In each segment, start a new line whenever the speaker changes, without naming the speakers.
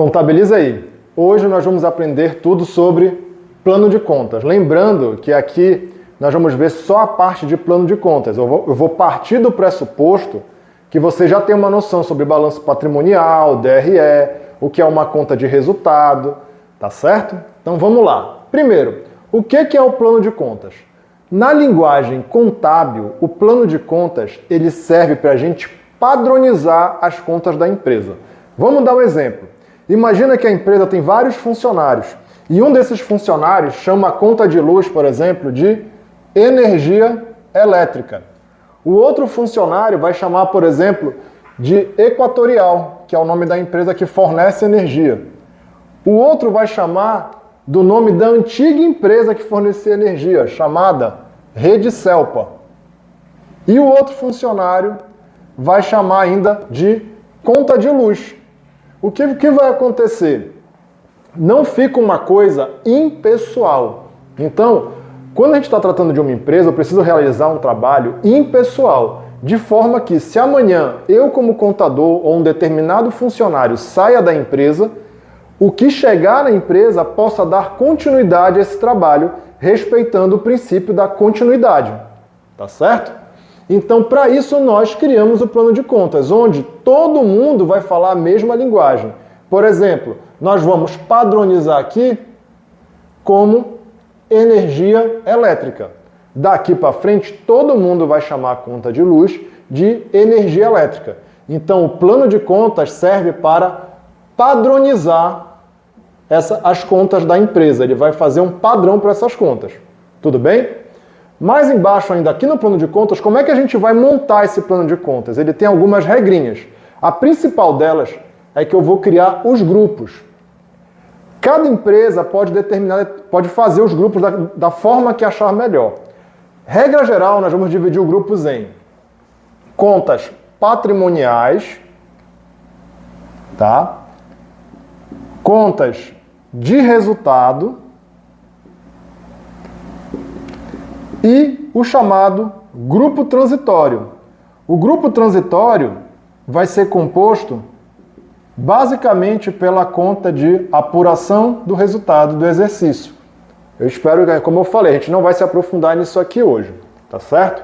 Contabiliza aí. Hoje nós vamos aprender tudo sobre plano de contas. Lembrando que aqui nós vamos ver só a parte de plano de contas. Eu vou partir do pressuposto que você já tem uma noção sobre balanço patrimonial, DRE, o que é uma conta de resultado, tá certo? Então vamos lá. Primeiro, o que é o plano de contas? Na linguagem contábil, o plano de contas ele serve para a gente padronizar as contas da empresa. Vamos dar um exemplo. Imagina que a empresa tem vários funcionários e um desses funcionários chama a conta de luz, por exemplo, de energia elétrica. O outro funcionário vai chamar, por exemplo, de Equatorial, que é o nome da empresa que fornece energia. O outro vai chamar do nome da antiga empresa que fornecia energia, chamada Rede Celpa. E o outro funcionário vai chamar ainda de conta de luz. O que vai acontecer? Não fica uma coisa impessoal. Então, quando a gente está tratando de uma empresa, eu preciso realizar um trabalho impessoal, de forma que se amanhã eu, como contador ou um determinado funcionário saia da empresa, o que chegar na empresa possa dar continuidade a esse trabalho, respeitando o princípio da continuidade. Tá certo? Então, para isso, nós criamos o plano de contas, onde todo mundo vai falar a mesma linguagem. Por exemplo, nós vamos padronizar aqui como energia elétrica. Daqui para frente, todo mundo vai chamar a conta de luz de energia elétrica. Então, o plano de contas serve para padronizar as contas da empresa. Ele vai fazer um padrão para essas contas. Tudo bem? Mais embaixo ainda, aqui no plano de contas, como é que a gente vai montar esse plano de contas? Ele tem algumas regrinhas. A principal delas é que eu vou criar os grupos. Cada empresa pode fazer os grupos da forma que achar melhor. Regra geral, nós vamos dividir os grupos em contas patrimoniais, tá? Contas de resultado e o chamado grupo transitório. O grupo transitório vai ser composto basicamente pela conta de apuração do resultado do exercício. Eu espero que, como eu falei, a gente não vai se aprofundar nisso aqui hoje, tá certo?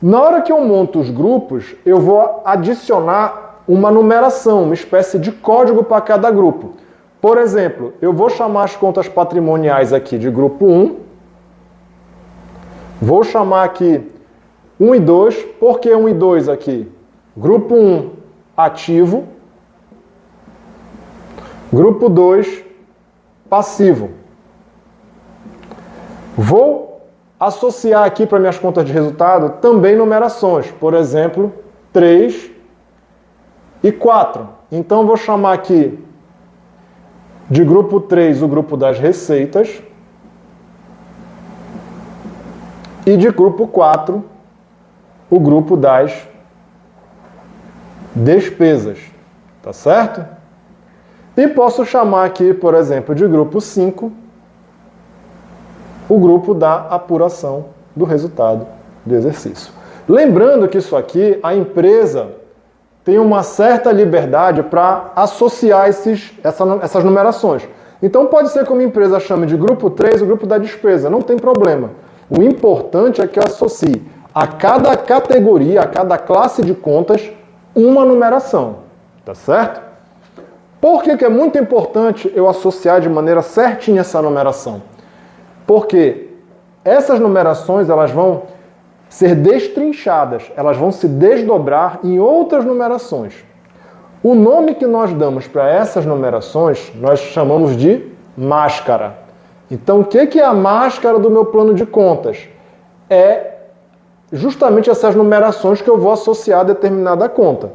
Na hora que eu monto os grupos, eu vou adicionar uma numeração, uma espécie de código para cada grupo. Por exemplo, eu vou chamar as contas patrimoniais aqui de grupo 1, vou chamar aqui 1 e 2, por que 1 e 2 aqui? Grupo 1, ativo. Grupo 2, passivo. Vou associar aqui para minhas contas de resultado também numerações. Por exemplo, 3 e 4. Então, vou chamar aqui de grupo 3 o grupo das receitas. E de grupo 4, o grupo das despesas. Tá certo? E posso chamar aqui, por exemplo, de grupo 5, o grupo da apuração do resultado do exercício. Lembrando que isso aqui, a empresa tem uma certa liberdade para associar essas numerações. Então pode ser que uma empresa chame de grupo 3 o grupo da despesa, não tem problema. O importante é que eu associe a cada categoria, a cada classe de contas, uma numeração. Tá certo? Por que é muito importante eu associar de maneira certinha essa numeração? Porque essas numerações elas vão ser destrinchadas, elas vão se desdobrar em outras numerações. O nome que nós damos para essas numerações, nós chamamos de máscara. Então, o que é a máscara do meu plano de contas? É justamente essas numerações que eu vou associar a determinada conta.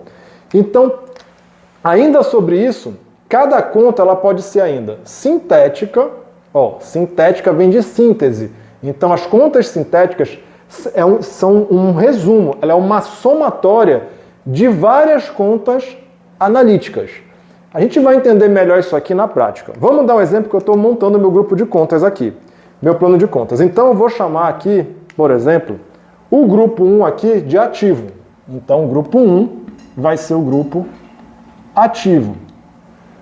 Então, ainda sobre isso, cada conta ela pode ser ainda sintética. Sintética vem de síntese. Então, as contas sintéticas são um resumo, ela é uma somatória de várias contas analíticas. A gente vai entender melhor isso aqui na prática. Vamos dar um exemplo que eu estou montando meu grupo de contas aqui, meu plano de contas. Então, eu vou chamar aqui, por exemplo, o grupo 1 aqui de ativo. Então, o grupo 1 vai ser o grupo ativo.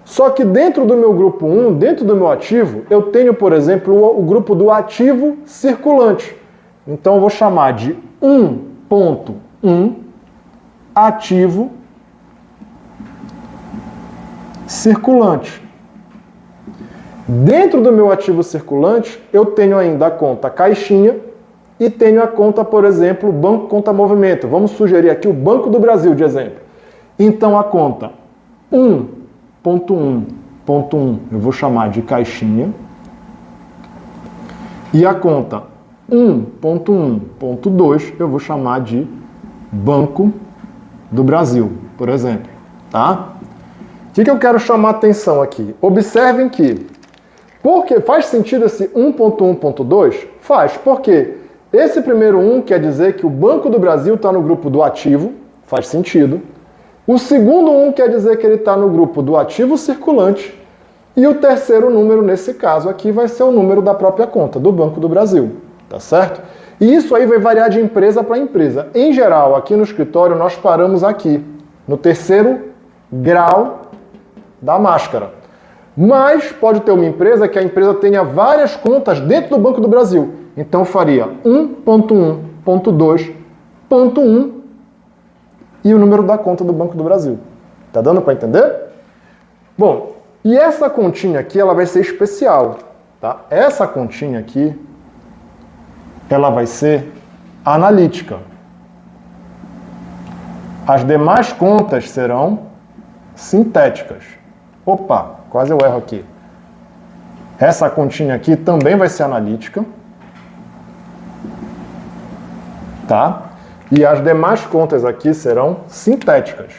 Só que dentro do meu grupo 1, dentro do meu ativo, eu tenho, por exemplo, o grupo do ativo circulante. Então eu vou chamar de 1.1 ativo circulante. Dentro do meu ativo circulante, eu tenho ainda a conta caixinha e tenho a conta, por exemplo, banco conta movimento. Vamos sugerir aqui o Banco do Brasil de exemplo. Então a conta 1.1.1 eu vou chamar de caixinha e a conta 1.1.2 eu vou chamar de Banco do Brasil, por exemplo, tá? O que eu quero chamar a atenção aqui? Observem que, porque faz sentido esse 1.1.2? Faz, porque esse primeiro 1 quer dizer que o Banco do Brasil está no grupo do ativo, faz sentido. O segundo 1 quer dizer que ele está no grupo do ativo circulante. E o terceiro número, nesse caso aqui, vai ser o número da própria conta, do Banco do Brasil, tá certo? E isso aí vai variar de empresa para empresa. Em geral, aqui no escritório, nós paramos aqui, no terceiro grau da máscara. Mas pode ter uma empresa que a empresa tenha várias contas dentro do Banco do Brasil. Então eu faria 1.1.2.1 e o número da conta do Banco do Brasil. Tá dando para entender? Bom, e essa continha aqui, ela vai ser especial, tá? Essa continha aqui, ela vai ser analítica. As demais contas serão sintéticas. Opa, quase eu erro aqui. Essa continha aqui também vai ser analítica. Tá? E as demais contas aqui serão sintéticas.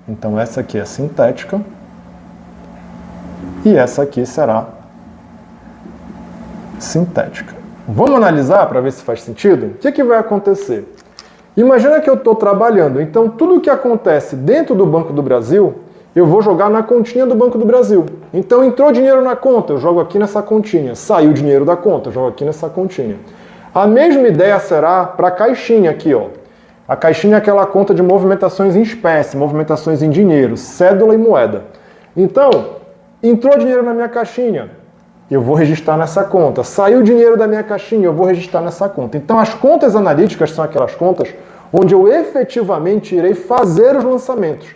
Então essa aqui é sintética. E essa aqui será sintética. Vamos analisar para ver se faz sentido? O que vai acontecer? Imagina que eu estou trabalhando. Então tudo que acontece dentro do Banco do Brasil, eu vou jogar na continha do Banco do Brasil. Então entrou dinheiro na conta, eu jogo aqui nessa continha. Saiu dinheiro da conta, eu jogo aqui nessa continha. A mesma ideia será para a caixinha aqui, ó. A caixinha é aquela conta de movimentações em espécie, movimentações em dinheiro, cédula e moeda. Então, entrou dinheiro na minha caixinha, eu vou registrar nessa conta. Saiu dinheiro da minha caixinha, eu vou registrar nessa conta. Então, as contas analíticas são aquelas contas onde eu efetivamente irei fazer os lançamentos.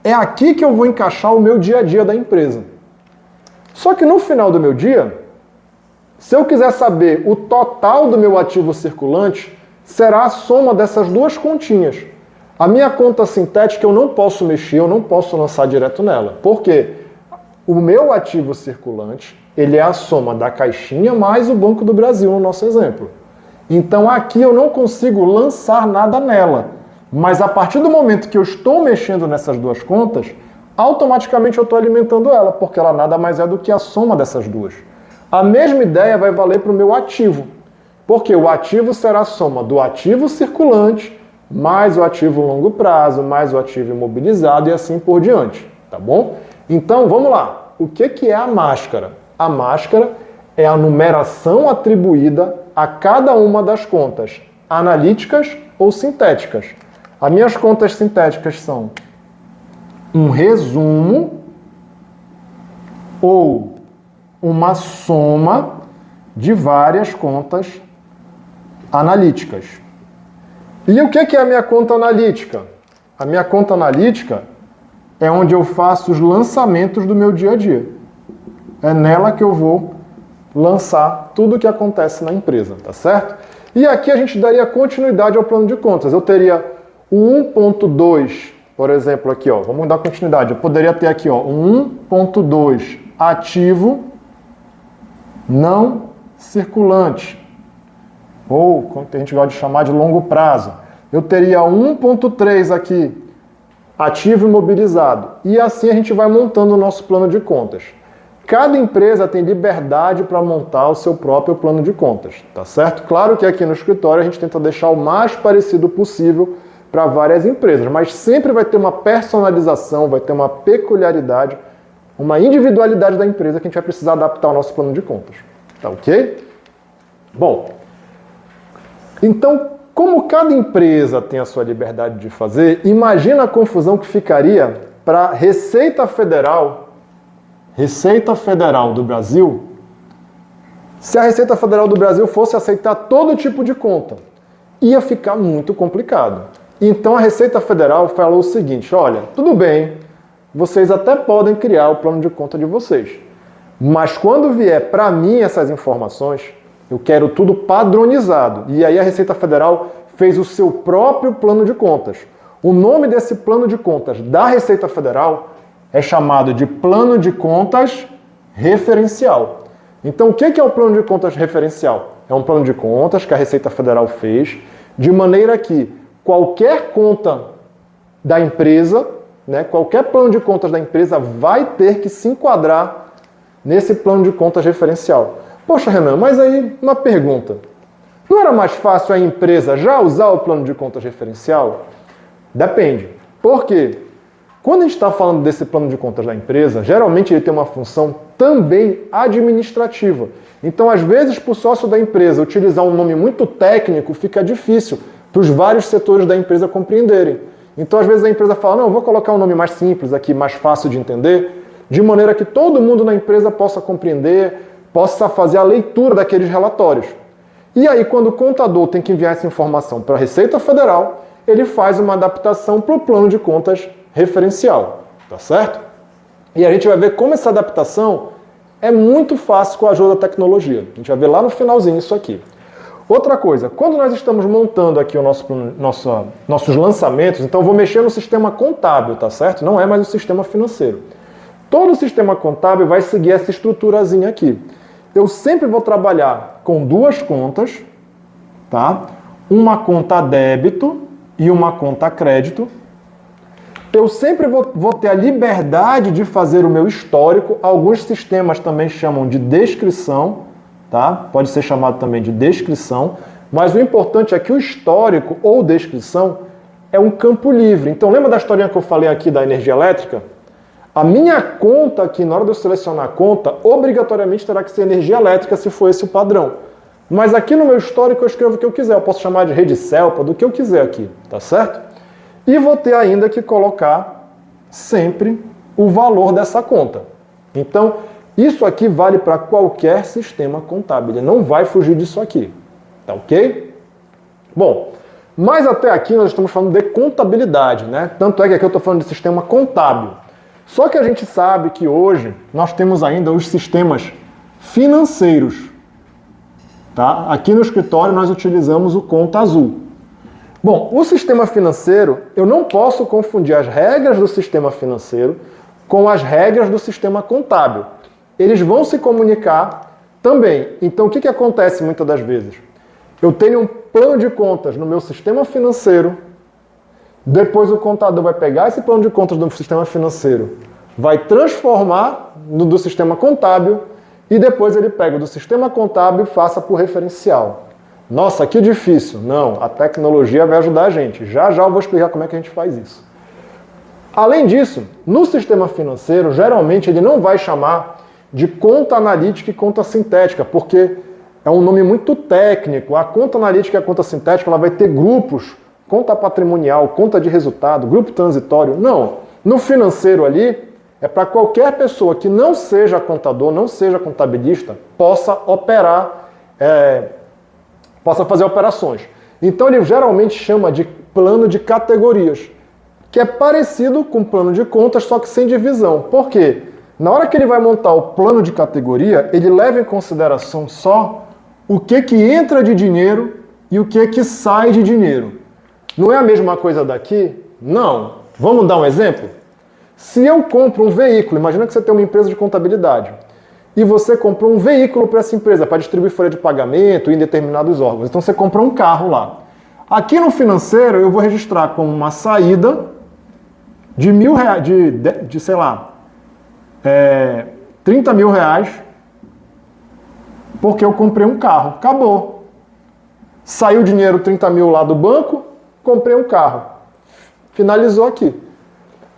É aqui que eu vou encaixar o meu dia a dia da empresa. Só que no final do meu dia, se eu quiser saber o total do meu ativo circulante, será a soma dessas duas continhas. A minha conta sintética eu não posso mexer, eu não posso lançar direto nela. Por quê? O meu ativo circulante, ele é a soma da caixinha mais o Banco do Brasil, no nosso exemplo. Então aqui eu não consigo lançar nada nela. Mas a partir do momento que eu estou mexendo nessas duas contas, automaticamente eu estou alimentando ela, porque ela nada mais é do que a soma dessas duas. A mesma ideia vai valer para o meu ativo, porque o ativo será a soma do ativo circulante, mais o ativo longo prazo, mais o ativo imobilizado e assim por diante, tá bom? Então, vamos lá. O que é a máscara? A máscara é a numeração atribuída a cada uma das contas analíticas ou sintéticas. As minhas contas sintéticas são um resumo ou uma soma de várias contas analíticas. E o que é a minha conta analítica? A minha conta analítica é onde eu faço os lançamentos do meu dia a dia. É nela que eu vou lançar tudo o que acontece na empresa, tá certo? E aqui a gente daria continuidade ao plano de contas. Eu teria o 1.2, por exemplo, aqui, ó, vamos dar continuidade. Eu poderia ter aqui, ó, um 1.2 ativo não circulante, ou como a gente gosta de chamar de longo prazo. Eu teria 1.3 aqui, ativo imobilizado. E assim a gente vai montando o nosso plano de contas. Cada empresa tem liberdade para montar o seu próprio plano de contas, tá certo? Claro que aqui no escritório a gente tenta deixar o mais parecido possível para várias empresas, mas sempre vai ter uma personalização, vai ter uma peculiaridade, uma individualidade da empresa que a gente vai precisar adaptar ao nosso plano de contas, tá ok? Bom, então, como cada empresa tem a sua liberdade de fazer, imagina a confusão que ficaria para a Receita Federal Receita Federal do Brasil, se a Receita Federal do Brasil fosse aceitar todo tipo de conta, ia ficar muito complicado. Então a Receita Federal falou o seguinte, olha, tudo bem, vocês até podem criar o plano de conta de vocês, mas quando vier para mim essas informações, eu quero tudo padronizado. E aí a Receita Federal fez o seu próprio plano de contas. O nome desse plano de contas da Receita Federal é chamado de Plano de Contas Referencial. Então, o que é o Plano de Contas Referencial? É um plano de contas que a Receita Federal fez de maneira que qualquer conta da empresa, né, qualquer plano de contas da empresa vai ter que se enquadrar nesse plano de contas referencial. Poxa, Renan, mas aí uma pergunta. Não era mais fácil a empresa já usar o plano de contas referencial? Depende. Por quê? Quando a gente está falando desse plano de contas da empresa, geralmente ele tem uma função também administrativa. Então, às vezes, para o sócio da empresa utilizar um nome muito técnico, fica difícil para os vários setores da empresa compreenderem. Então, às vezes, a empresa fala, não, eu vou colocar um nome mais simples aqui, mais fácil de entender, de maneira que todo mundo na empresa possa compreender, possa fazer a leitura daqueles relatórios. E aí, quando o contador tem que enviar essa informação para a Receita Federal, ele faz uma adaptação para o plano de contas referencial, tá certo? E a gente vai ver como essa adaptação é muito fácil com a ajuda da tecnologia. A gente vai ver lá no finalzinho isso aqui. Outra coisa, quando nós estamos montando aqui nossos lançamentos, então eu vou mexer no sistema contábil, tá certo? Não é mais o sistema financeiro. Todo o sistema contábil vai seguir essa estruturazinha aqui. Eu sempre vou trabalhar com duas contas, tá? Uma conta débito e uma conta crédito. Eu sempre vou ter a liberdade de fazer o meu histórico. Alguns sistemas também chamam de descrição, tá? Pode ser chamado também de descrição, mas o importante é que o histórico ou descrição é um campo livre. Então lembra da historinha que eu falei aqui da energia elétrica? A minha conta aqui, na hora de eu selecionar a conta, obrigatoriamente terá que ser energia elétrica se for esse o padrão. Mas aqui no meu histórico eu escrevo o que eu quiser. Eu posso chamar de rede CELPA, do que eu quiser aqui, tá certo? E vou ter ainda que colocar sempre o valor dessa conta. Então, isso aqui vale para qualquer sistema contábil. Ele não vai fugir disso aqui. Tá ok? Bom, mas até aqui nós estamos falando de contabilidade, né? Tanto é que aqui eu estou falando de sistema contábil. Só que a gente sabe que hoje nós temos ainda os sistemas financeiros. Tá? Aqui no escritório nós utilizamos o Conta Azul. Bom, o sistema financeiro, eu não posso confundir as regras do sistema financeiro com as regras do sistema contábil. Eles vão se comunicar também. Então, o que acontece muitas das vezes? Eu tenho um plano de contas no meu sistema financeiro, depois o contador vai pegar esse plano de contas do sistema financeiro, vai transformar no do sistema contábil e depois ele pega do sistema contábil e faça por referencial. Nossa, que difícil. Não, a tecnologia vai ajudar a gente. Já já eu vou explicar como é que a gente faz isso. Além disso, no sistema financeiro, geralmente ele não vai chamar de conta analítica e conta sintética, porque é um nome muito técnico. A conta analítica e a conta sintética ela vai ter grupos, conta patrimonial, conta de resultado, grupo transitório. Não, no financeiro ali é para qualquer pessoa que não seja contador, não seja contabilista, possa operar, possa fazer operações. Então ele geralmente chama de plano de categorias, que é parecido com plano de contas, só que sem divisão. Por quê? Na hora que ele vai montar o plano de categoria, ele leva em consideração só o que entra de dinheiro e o que sai de dinheiro. Não é a mesma coisa daqui? Não. Vamos dar um exemplo? Se eu compro um veículo, imagina que você tem uma empresa de contabilidade, e você comprou um veículo para essa empresa, para distribuir folha de pagamento em determinados órgãos. Então você comprou um carro lá. Aqui no financeiro eu vou registrar como uma saída de R$1.000, sei lá, 30 mil reais, porque eu comprei um carro. Acabou. Saiu o dinheiro 30 mil lá do banco, comprei um carro. Finalizou aqui.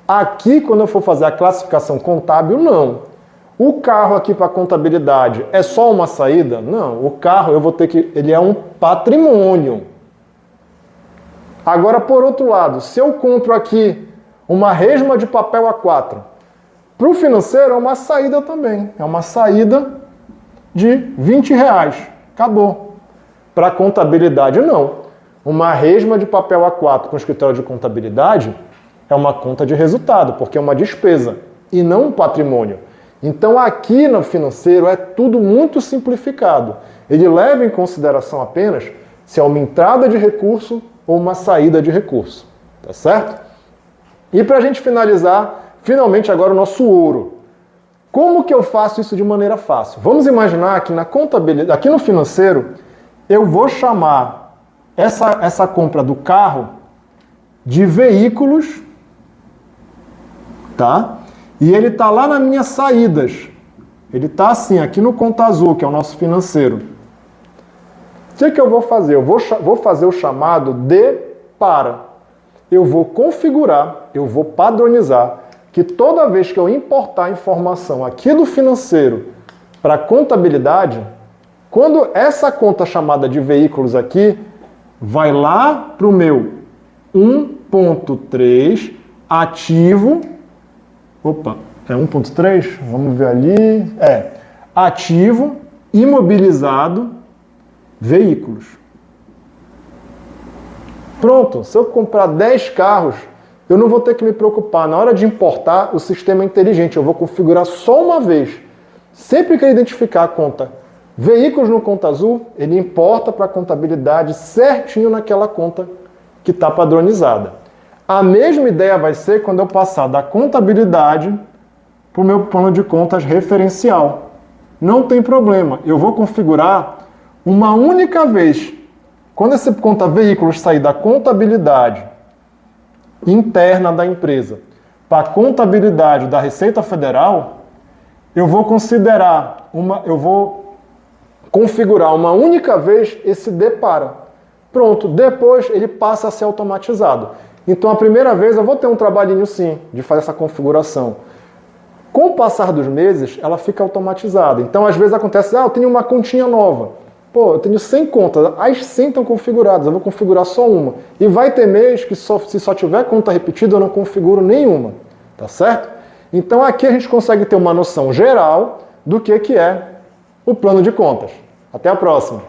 Aqui, quando eu for fazer a classificação contábil, não. O carro aqui para contabilidade é só uma saída? Não. O carro eu vou ter que... ele é um patrimônio. Agora, por outro lado, se eu compro aqui uma resma de papel A4 Para o financeiro é uma saída também. É uma saída de R$20. Acabou. Para a contabilidade, não. Uma resma de papel A4 com escritório de contabilidade é uma conta de resultado, porque é uma despesa e não um patrimônio. Então aqui no financeiro é tudo muito simplificado. Ele leva em consideração apenas se é uma entrada de recurso ou uma saída de recurso. Tá certo? E para a gente finalizar, finalmente agora o nosso ouro. Como que eu faço isso de maneira fácil? Vamos imaginar que na contabilidade, aqui no financeiro, eu vou chamar essa compra do carro de veículos, tá? E ele está lá nas minhas saídas. Ele está assim, aqui no Conta Azul, que é o nosso financeiro. O que eu vou fazer? Eu vou fazer o chamado de para. Eu vou configurar, eu vou padronizar que toda vez que eu importar informação aqui do financeiro para a contabilidade, quando essa conta chamada de veículos aqui vai lá para o meu 1.3 ativo. Opa, é 1.3? Vamos ver ali. Ativo, imobilizado, veículos. Pronto, se eu comprar 10 carros, eu não vou ter que me preocupar. Na hora de importar, o sistema é inteligente. Eu vou configurar só uma vez. Sempre que eu identificar a conta veículos no Conta Azul, ele importa para a contabilidade certinho naquela conta que está padronizada. A mesma ideia vai ser quando eu passar da contabilidade para o meu plano de contas referencial. Não tem problema. Eu vou configurar uma única vez. Quando esse conta veículos sair da contabilidade interna da empresa para a contabilidade da Receita Federal, eu vou configurar uma única vez esse depara. Pronto, depois ele passa a ser automatizado. Então a primeira vez eu vou ter um trabalhinho sim de fazer essa configuração. Com o passar dos meses, ela fica automatizada. Então às vezes acontece, eu tenho uma continha nova. Pô, eu tenho 100 contas, as 100 estão configuradas, eu vou configurar só uma. E vai ter mês que se só tiver conta repetida, eu não configuro nenhuma. Tá certo? Então aqui a gente consegue ter uma noção geral do que é o plano de contas. Até a próxima!